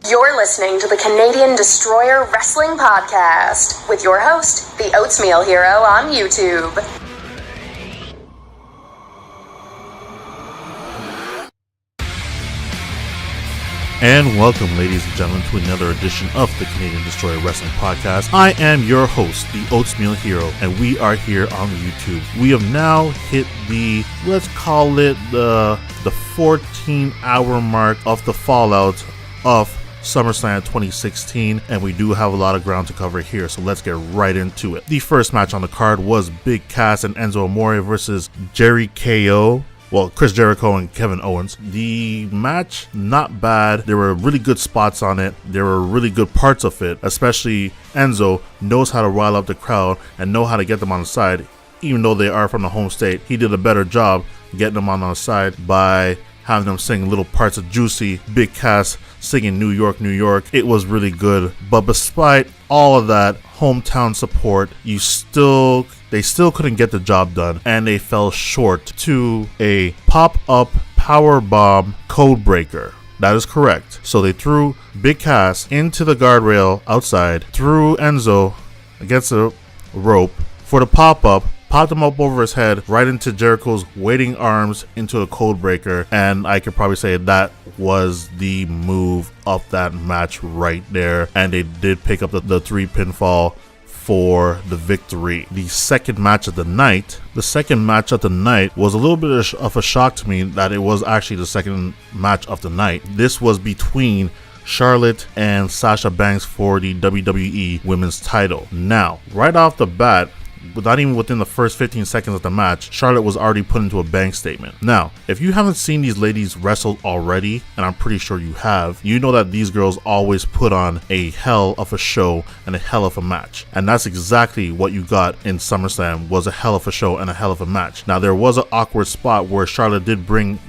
You're listening to the Canadian Destroyer Wrestling Podcast with your host, the Oatmeal Hero on YouTube. And welcome, ladies and gentlemen, to another edition of the Canadian Destroyer Wrestling Podcast. I am your host, the Oatmeal Hero, and we are here on YouTube. We have now hit the, let's call it the 14-hour mark of the fallout of SummerSlam 2016, and we do have a lot of ground to cover here, so let's get right into it. The first match on the card was Big Cass and Enzo Amore versus Chris Jericho and Kevin Owens. The match, not bad. There were really good spots on it. There were really good parts of it, especially Enzo knows how to rile up the crowd and know how to get them on the side. Even though they are from the home state, he did a better job getting them on the side by having them sing little parts of Juicy, Big Cass singing New York, New York. It was really good. But despite all of that hometown support, they still couldn't get the job done, and they fell short to a pop-up powerbomb code breaker. That is correct. So they threw Big Cass into the guardrail outside, threw Enzo against a rope for the pop-up, popped him up over his head, right into Jericho's waiting arms into a code breaker, and I could probably say that was the move of that match right there, and they did pick up the 3 pinfall for the victory. The second match of the night was a little bit of a shock to me that it was actually the second match of the night. This was between Charlotte and Sasha Banks for the WWE Women's title. Now, right off the bat, not even within the first 15 seconds of the match, Charlotte was already put into a bank statement. Now, if you haven't seen these ladies wrestle already, and I'm pretty sure you have, you know that these girls always put on a hell of a show and a hell of a match. And that's exactly what you got in SummerSlam, was a hell of a show and a hell of a match. Now, there was an awkward spot where Charlotte did bring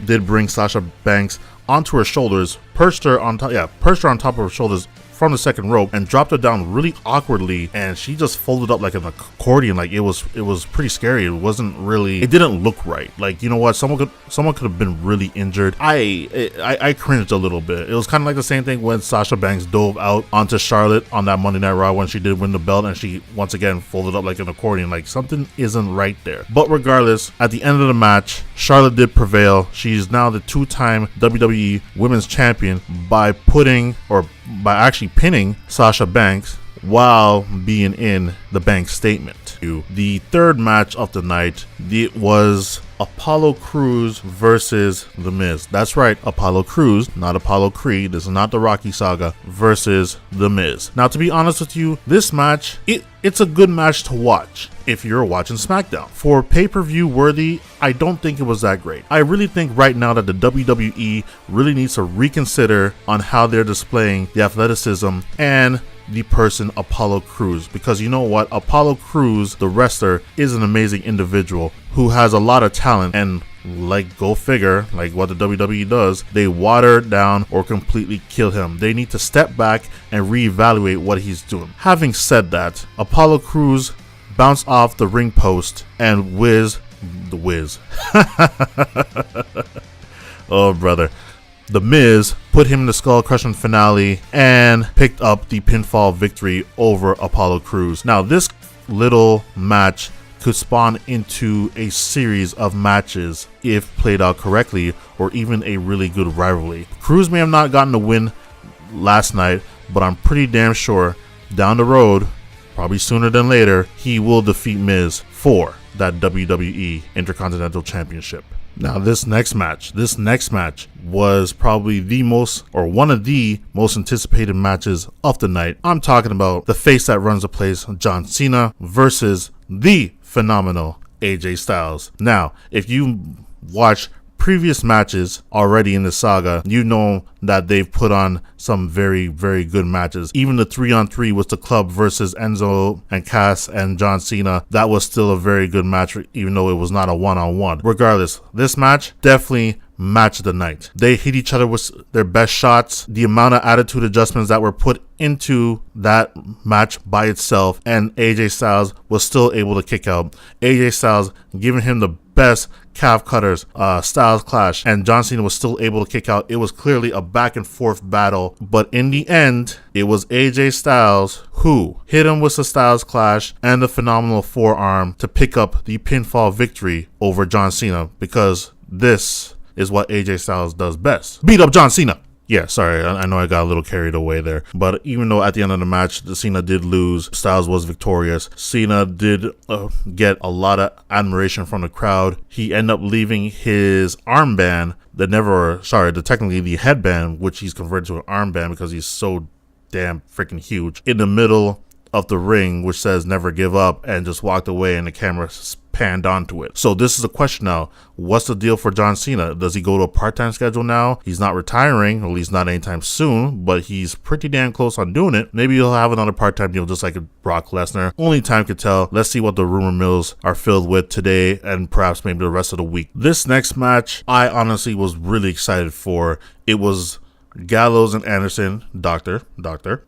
Sasha Banks onto her shoulders, perched her on top of her shoulders from the second rope, and dropped her down really awkwardly, and she just folded up like an accordion. Like it was pretty scary. It didn't look right. Like, you know what, someone could have been really injured. I cringed a little bit. It was kind of like the same thing when Sasha Banks dove out onto Charlotte on that Monday Night Raw when she did win the belt, and she once again folded up like an accordion. Like, something isn't right there. But regardless, at the end of the match, Charlotte did prevail. She's now the 2-time WWE Women's Champion by actually pinning Sasha Banks while being in the bank statement. The third match of the night, it was Apollo Crews versus The Miz. That's right, Apollo Crews, not Apollo Creed. This is not the Rocky Saga, versus The Miz. Now, to be honest with you, this match, it's a good match to watch if you're watching SmackDown. For pay-per-view worthy, I don't think it was that great. I really think right now that the WWE really needs to reconsider on how they're displaying the athleticism and the person Apollo Crews, because you know what, Apollo Crews, the wrestler, is an amazing individual who has a lot of talent, and like, go figure, like what the WWE does, they water down or completely kill him. They need to step back and reevaluate what he's doing. Having said that, Apollo Crews bounced off the ring post and The Miz put him in the skull crushing finale and picked up the pinfall victory over Apollo Crews. Now, this little match could spawn into a series of matches if played out correctly, or even a really good rivalry. Crews may have not gotten the win last night, but I'm pretty damn sure down the road, probably sooner than later, he will defeat Miz for that WWE Intercontinental Championship. Now, this next match was probably one of the most anticipated matches of the night. I'm talking about the face that runs the place, John Cena, versus the phenomenal AJ Styles. Now, if you watch previous matches already in the saga, you know that they've put on some very, very good matches. Even the 3-on-3 with the Club versus Enzo and Cass and John Cena, that was still a very good match, even though it was not a 1-on-1. Regardless, this match, definitely match of the night. They hit each other with their best shots. The amount of attitude adjustments that were put into that match by itself, and AJ Styles was still able to kick out. AJ Styles giving him the best calf cutters, Styles clash, and John Cena was still able to kick out. It was clearly a back and forth battle, but in the end, it was AJ Styles who hit him with the Styles Clash and the phenomenal forearm to pick up the pinfall victory over John Cena, because this is what AJ Styles does best. Beat up John Cena. Yeah, sorry, I know I got a little carried away there. But even though at the end of the match, Cena did lose, Styles was victorious. Cena did get a lot of admiration from the crowd. He ended up leaving his armband, technically the headband, which he's converted to an armband because he's so damn freaking huge, in the middle of the ring, which says never give up, and just walked away and the camera panned onto it. So this is a question now. What's the deal for John Cena? Does he go to a part-time schedule now? He's not retiring, at least not anytime soon, but he's pretty damn close on doing it. Maybe he'll have another part-time deal just like Brock Lesnar. Only time can tell. Let's see what the rumor mills are filled with today and perhaps maybe the rest of the week. This next match, I honestly was really excited for. It was Gallows and Anderson, Doctor,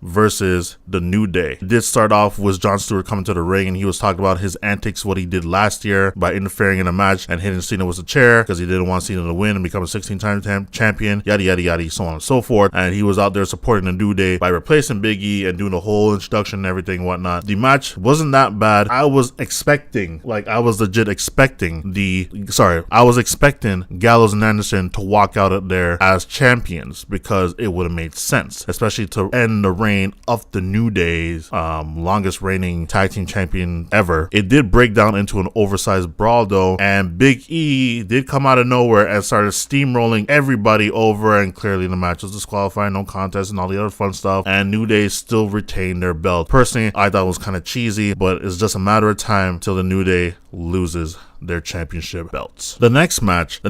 versus the New Day. It did start off with Jon Stewart coming to the ring, and he was talking about his antics, what he did last year by interfering in a match and hitting Cena with a chair because he didn't want Cena to win and become a 16-time champion, yada, yada, yada, so on and so forth. And he was out there supporting the New Day by replacing Big E and doing the whole introduction and everything and whatnot. The match wasn't that bad. I was expecting Gallows and Anderson to walk out of there as champions, because it would have made sense, especially to end the reign of the New Day's longest reigning tag team champion ever. It did break down into an oversized brawl though, and Big E did come out of nowhere and started steamrolling everybody over, and clearly the match was disqualified, no contest, and all the other fun stuff, and New Day still retained their belt. Personally, I thought it was kind of cheesy, but it's just a matter of time till the New Day loses their championship belts. The next match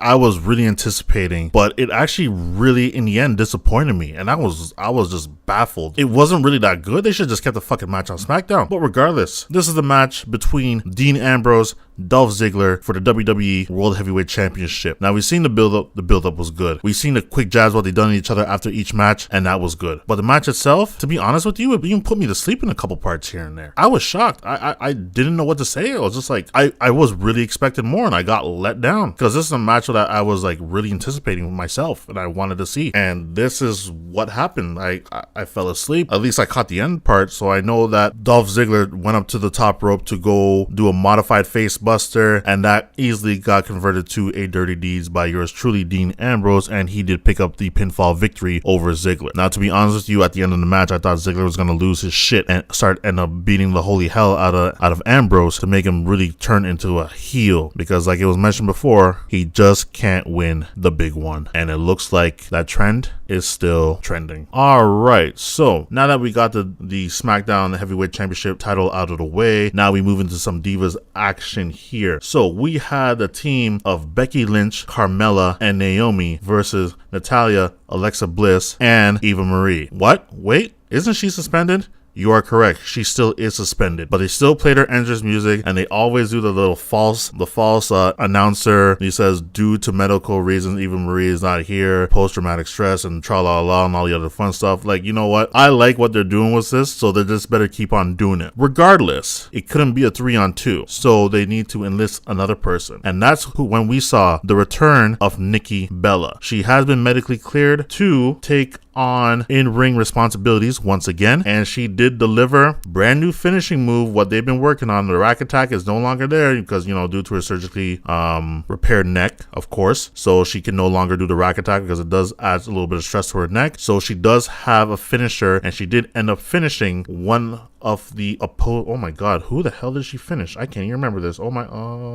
I was really anticipating, but it actually really in the end disappointed me, and I was just baffled. It wasn't really that good. They should just kept the fucking match on SmackDown. But regardless, this is the match between Dean Ambrose, Dolph Ziggler for the WWE World Heavyweight Championship. Now, we've seen the build-up. The build-up was good. We've seen the quick jabs what they done to each other after each match, and that was good. But the match itself, to be honest with you, it even put me to sleep in a couple parts here and there. I was shocked. I didn't know what to say. I was just like, I was really expecting more, and I got let down, because this is a match that I was like really anticipating myself, and I wanted to see. And this is what happened. I fell asleep. At least I caught the end part, so I know that Dolph Ziggler went up to the top rope to go do a modified face buster, and that easily got converted to a dirty deeds by yours truly, Dean Ambrose, and he did pick up the pinfall victory over Ziggler. Now, to be honest with you, at the end of the match, I thought Ziggler was going to lose his shit and end up beating the holy hell out of Ambrose to make him really turn into a heel, because like it was mentioned before, he just can't win the big one, and it looks like that trend is still trending. Alright, so now that we got the SmackDown Heavyweight Championship title out of the way, now we move into some Divas action here. So we had a team of Becky Lynch, Carmella, and Naomi versus Natalya, Alexa Bliss, and Eva Marie. What? Wait, isn't she suspended? You are correct. She still is suspended, but they still played her entrance music, and they always do the false announcer. He says, due to medical reasons, Eva Marie is not here, post-traumatic stress, and tra-la-la, and all the other fun stuff. Like, you know what? I like what they're doing with this, so they just better keep on doing it. Regardless, it couldn't be a 3-on-2, so they need to enlist another person, and that's when we saw the return of Nikki Bella. She has been medically cleared to take on in-ring responsibilities once again, and she did deliver brand new finishing move, what they've been working on. The rack attack is no longer there because, you know, due to her surgically repaired neck, of course, so she can no longer do the rack attack because it does add a little bit of stress to her neck. So she does have a finisher, and she did end up finishing one of the oh my god, who the hell did she finish? I can't even remember this. Oh my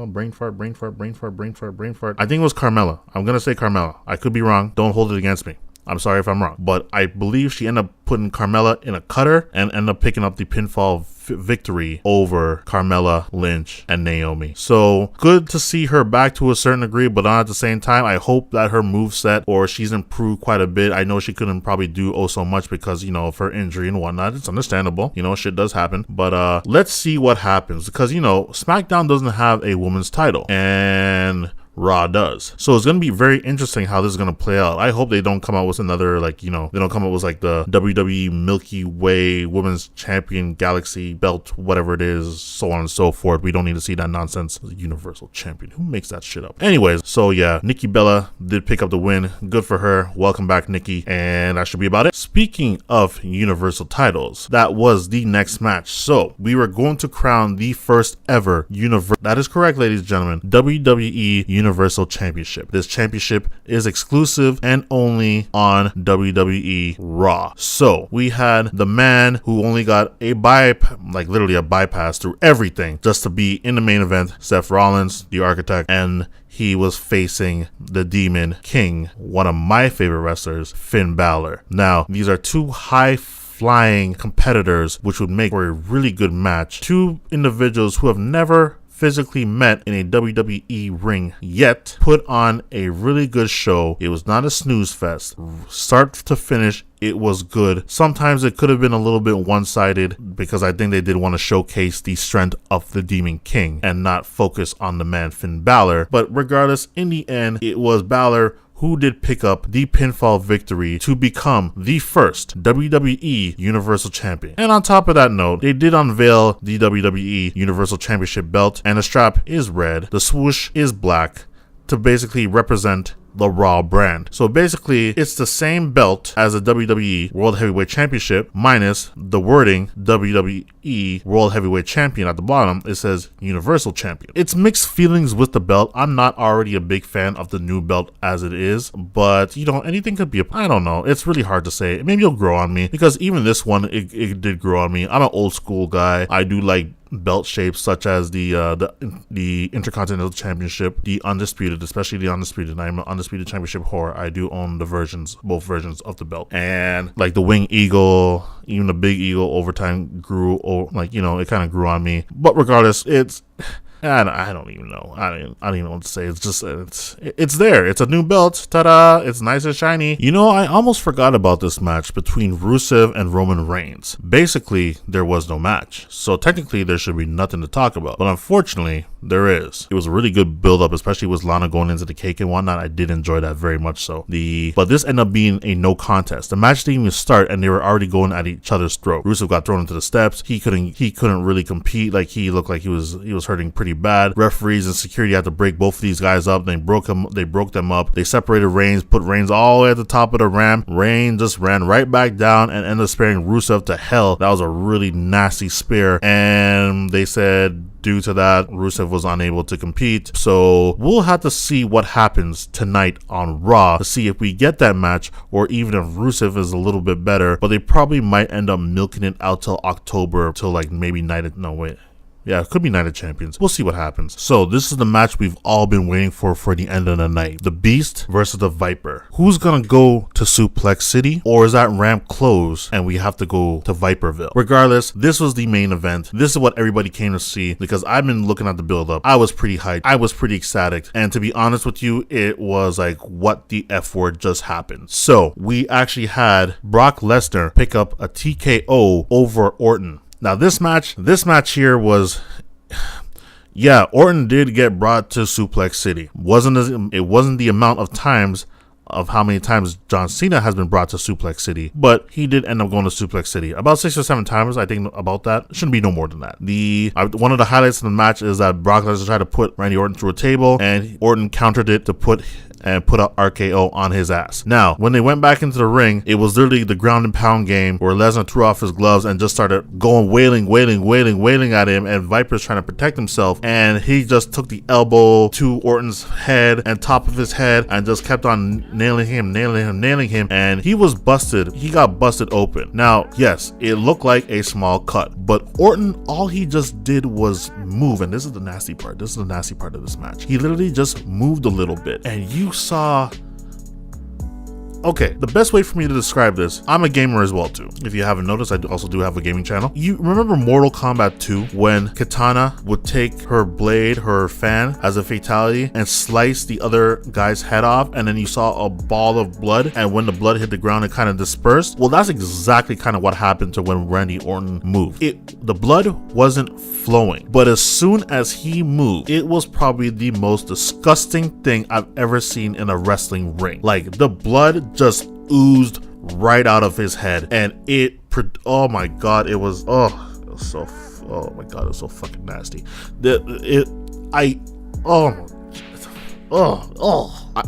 brain fart. I think it was Carmella. I'm gonna say Carmella. I could be wrong. Don't hold it against me. I'm sorry if I'm wrong, but I believe she ended up putting Carmella in a cutter and ended up picking up the pinfall victory over Carmella, Lynch, and Naomi. So good to see her back to a certain degree, but at the same time, I hope that her moveset, or she's improved quite a bit. I know she couldn't probably do so much because, you know, of her injury and whatnot. It's understandable. You know, shit does happen. But let's see what happens, because, you know, SmackDown doesn't have a women's title, and Raw does. So it's going to be very interesting how this is going to play out. I hope they don't come out with another, like, you know, they don't come out with like the WWE Milky Way Women's Champion Galaxy belt, whatever it is, so on and so forth. We don't need to see that nonsense. The Universal Champion. Who makes that shit up? Anyways, so yeah, Nikki Bella did pick up the win. Good for her. Welcome back, Nikki. And that should be about it. Speaking of Universal titles, that was the next match. So we were going to crown the first ever that is correct, ladies and gentlemen, WWE Universal Championship. This championship is exclusive and only on WWE Raw. So we had the man who only got literally a bypass through everything just to be in the main event, Seth Rollins, the Architect, and he was facing the Demon King, one of my favorite wrestlers, Finn Balor. Now, these are two high-flying competitors, which would make for a really good match. Two individuals who have never physically met in a WWE ring yet put on a really good show. It was not a snooze fest. Start to finish, it was good. Sometimes it could have been a little bit one-sided because I think they did want to showcase the strength of the Demon King and not focus on the man Finn Balor. But regardless, in the end, it was Balor who did pick up the pinfall victory to become the first WWE Universal Champion. And on top of that note, they did unveil the WWE Universal Championship belt, and the strap is red, the swoosh is black, to basically represent the Raw brand. So basically, it's the same belt as the WWE World Heavyweight Championship minus the wording WWE World Heavyweight Champion at the bottom. It says Universal Champion. It's mixed feelings with the belt. I'm not already a big fan of the new belt as it is, but you know, anything could be I don't know. It's really hard to say. Maybe it'll grow on me because even this one, it did grow on me. I'm an old school guy. I do like belt shapes such as the Intercontinental Championship, the Undisputed, especially the Undisputed. I'm an Undisputed Championship whore. I do own both versions of the belt. And like the Wing Eagle, even the Big Eagle over time grew, like, you know, it kind of grew on me. But regardless, I don't even know. I don't even know what to say. It's just, it's there. It's a new belt. Ta-da. It's nice and shiny. You know, I almost forgot about this match between Rusev and Roman Reigns. Basically, there was no match. So technically, there should be nothing to talk about. But unfortunately, there is. It was a really good build-up, especially with Lana going into the cake and whatnot. I did enjoy that very much so. But this ended up being a no contest. The match didn't even start, and they were already going at each other's throat. Rusev got thrown into the steps. He couldn't really compete. Like, he looked like he was hurting pretty bad. Referees and security had to break both of these guys up. They broke them up. They separated Reigns, put Reigns all the way at the top of the ramp. Reigns just ran right back down and ended up sparing Rusev to hell. That was a really nasty spear, and they said due to that, Rusev was unable to compete. So we'll have to see what happens tonight on Raw to see if we get that match, or even if Rusev is a little bit better. But they probably might end up milking it out till October, till like maybe it could be Night of Champions. We'll see what happens. So this is the match we've all been waiting for the end of the night. The Beast versus the Viper. Who's gonna go to Suplex City, or is that ramp closed and we have to go to Viperville? Regardless, this was the main event. This is what everybody came to see because I've been looking at the build up. I was pretty hyped. I was pretty ecstatic. And to be honest with you, it was like, what the F word just happened? So we actually had Brock Lesnar pick up a TKO over Orton. Now this match here was, yeah, Orton did get brought to Suplex City. It wasn't the amount of times of how many times John Cena has been brought to Suplex City, but he did end up going to Suplex City about 6 or 7 times. I think about that. Shouldn't be no more than that. One of the highlights of the match is that Brock Lesnar tried to put Randy Orton through a table, and Orton countered it to put an RKO on his ass. Now, when they went back into the ring, it was literally the ground and pound game where Lesnar threw off his gloves and just started going wailing at him, and Viper's trying to protect himself, and he just took the elbow to Orton's head and top of his head and just kept on nailing him, and he was busted. He got busted open. Now, yes, it looked like a small cut, but Orton, all he just did was move, and this is the nasty part. This is the nasty part of this match. He literally just moved a little bit, and you saw okay, the best way for me to describe this, I'm a gamer as well too. If you haven't noticed, I also do have a gaming channel. You remember Mortal Kombat 2 when Katana would take her blade, her fan, as a fatality and slice the other guy's head off, and then you saw a ball of blood, and when the blood hit the ground, it kind of dispersed? Well, that's exactly kind of what happened to when Randy Orton moved. The blood wasn't flowing, but as soon as he moved, it was probably the most disgusting thing I've ever seen in a wrestling ring. Like, the blood just oozed right out of his head, and oh my god, it was so fucking nasty.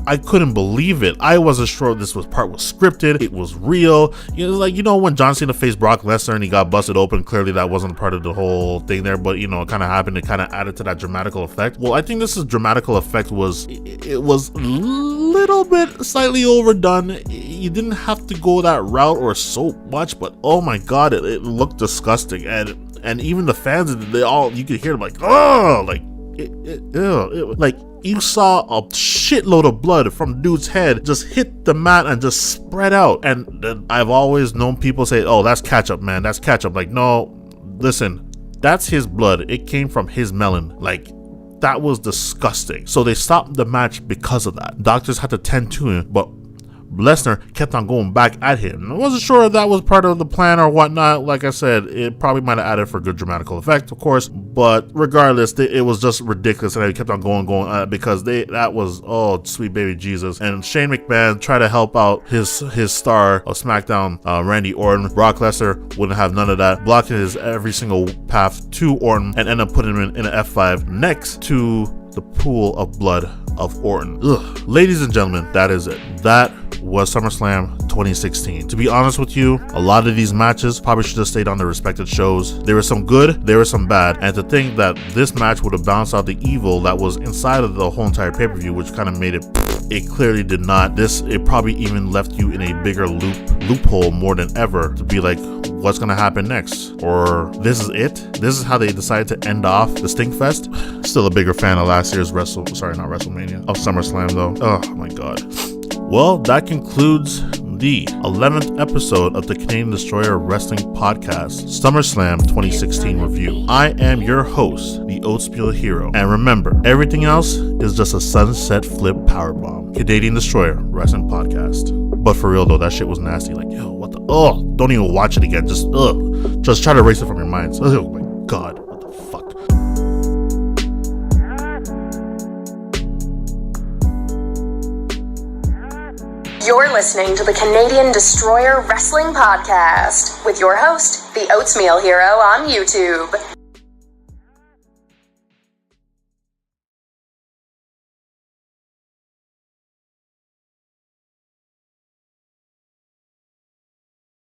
I couldn't believe it. I wasn't sure this was scripted. It was real. When John Cena faced Brock Lesnar and he got busted open, clearly that wasn't part of the whole thing there, but it kind of happened. It kind of added to that dramatical effect. Well, I think dramatical effect was a little bit slightly overdone. You didn't have to go that route or so much, but oh my god, it looked disgusting. And even the fans, you could hear them like, oh, like like you saw a shitload of blood from dude's head just hit the mat and just spread out. And I've always known people say, oh, that's ketchup, man, that's ketchup. Like, no, listen, that's his blood. It came from his melon. Like, that was disgusting. So they stopped the match because of that. Doctors had to tend to him, but Lesnar kept on going back at him. I wasn't sure if that was part of the plan or whatnot. Like I said, it probably might have added for good dramatical effect, of course, but regardless, it was just ridiculous, and he kept on going because that was, oh, sweet baby Jesus. And Shane McMahon tried to help out his star of SmackDown, Randy Orton. Brock Lesnar wouldn't have none of that, blocking his every single path to Orton, and ended up putting him in an F5 next to the pool of blood of Orton. Ugh. Ladies and gentlemen, that is it. That was SummerSlam 2016. To be honest with you, a lot of these matches probably should have stayed on their respected shows. There was some good, there was some bad, and to think that this match would have bounced out the evil that was inside of the whole entire pay-per-view, which kind of made it clearly did not. It probably even left you in a bigger loophole more than ever to be like, what's gonna happen next? Or this is it? This is how they decided to end off the Stinkfest? Still a bigger fan of last year's of SummerSlam though. Oh my god. Well, that concludes the 11th episode of the Canadian Destroyer Wrestling Podcast, SummerSlam 2016 review. I am your host, the Oatmeal Hero. And remember, everything else is just a sunset flip powerbomb. Canadian Destroyer Wrestling Podcast. But for real though, that shit was nasty. Like, yo, what the, don't even watch it again. Just try to erase it from your minds. Oh my god, what the fuck. You're listening to the Canadian Destroyer Wrestling Podcast with your host, the Oatmeal Hero on YouTube.